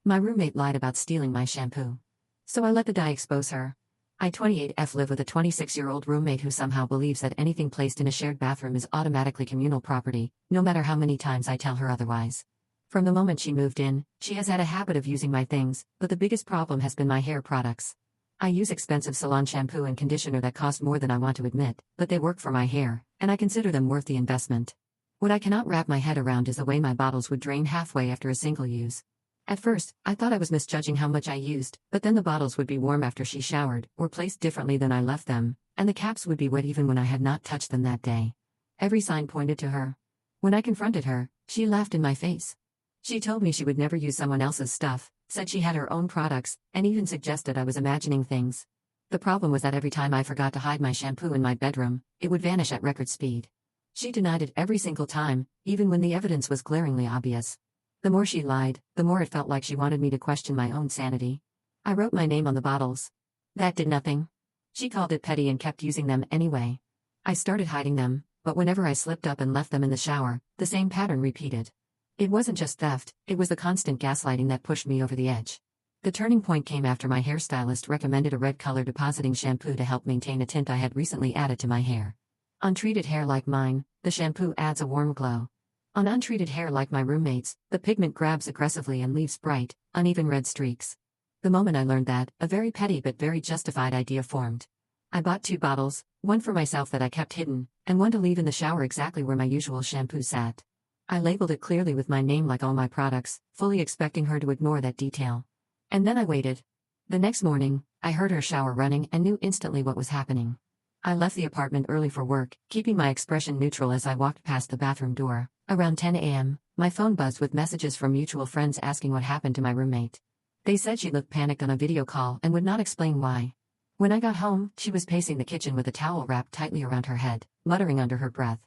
My roommate lied about stealing my shampoo. So I let the die expose her. I 28F live with a 26-year-old roommate who somehow believes that anything placed in a shared bathroom is automatically communal property, no matter how many times I tell her otherwise. From the moment she moved in, she has had a habit of using my things, but the biggest problem has been my hair products. I use expensive salon shampoo and conditioner that cost more than I want to admit, but they work for my hair, and I consider them worth the investment. What I cannot wrap my head around is the way my bottles would drain halfway after a single use. At first, I thought I was misjudging how much I used, but then the bottles would be warm after she showered, or placed differently than I left them, and the caps would be wet even when I had not touched them that day. Every sign pointed to her. When I confronted her, she laughed in my face. She told me she would never use someone else's stuff, said she had her own products, and even suggested I was imagining things. The problem was that every time I forgot to hide my shampoo in my bedroom, it would vanish at record speed. She denied it every single time, even when the evidence was glaringly obvious. The more she lied, the more it felt like she wanted me to question my own sanity. I wrote my name on the bottles. That did nothing. She called it petty and kept using them anyway. I started hiding them, but whenever I slipped up and left them in the shower, the same pattern repeated. It wasn't just theft, it was the constant gaslighting that pushed me over the edge. The turning point came after my hairstylist recommended a red color depositing shampoo to help maintain a tint I had recently added to my hair. On treated hair like mine, the shampoo adds a warm glow. On untreated hair like my roommate's, the pigment grabs aggressively and leaves bright, uneven red streaks. The moment I learned that, a very petty but very justified idea formed. I bought 2 bottles, one for myself that I kept hidden, and one to leave in the shower exactly where my usual shampoo sat. I labeled it clearly with my name like all my products, fully expecting her to ignore that detail. And then I waited. The next morning, I heard her shower running and knew instantly what was happening. I left the apartment early for work, keeping my expression neutral as I walked past the bathroom door. Around 10 a.m., my phone buzzed with messages from mutual friends asking what happened to my roommate. They said she looked panicked on a video call and would not explain why. When I got home, she was pacing the kitchen with a towel wrapped tightly around her head, muttering under her breath.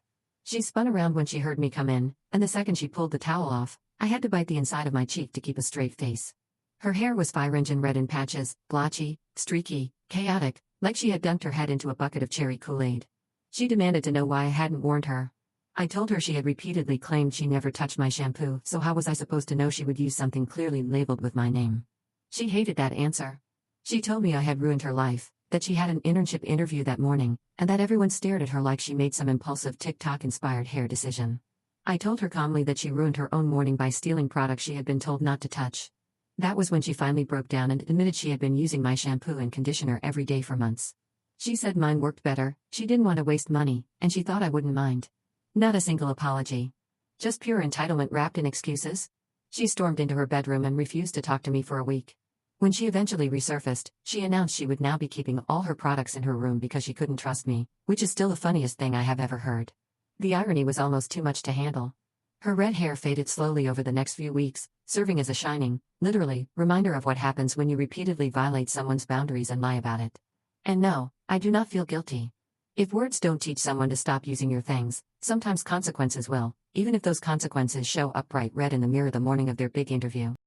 She spun around when she heard me come in, and the second she pulled the towel off, I had to bite the inside of my cheek to keep a straight face. Her hair was fire-engine red in patches, blotchy, streaky, chaotic, like she had dunked her head into a bucket of cherry Kool-Aid. She demanded to know why I hadn't warned her. I told her she had repeatedly claimed she never touched my shampoo, so how was I supposed to know she would use something clearly labeled with my name? She hated that answer. She told me I had ruined her life, that she had an internship interview that morning, and that everyone stared at her like she made some impulsive TikTok-inspired hair decision. I told her calmly that she ruined her own morning by stealing products she had been told not to touch. That was when she finally broke down and admitted she had been using my shampoo and conditioner every day for months. She said mine worked better, she didn't want to waste money, and she thought I wouldn't mind. Not a single apology. Just pure entitlement wrapped in excuses. She stormed into her bedroom and refused to talk to me for a week. When she eventually resurfaced, she announced she would now be keeping all her products in her room because she couldn't trust me, which is still the funniest thing I have ever heard. The irony was almost too much to handle. Her red hair faded slowly over the next few weeks, serving as a shining, literally, reminder of what happens when you repeatedly violate someone's boundaries and lie about it. And no, I do not feel guilty. If words don't teach someone to stop using your things, sometimes consequences will, even if those consequences show up bright red in the mirror the morning of their big interview.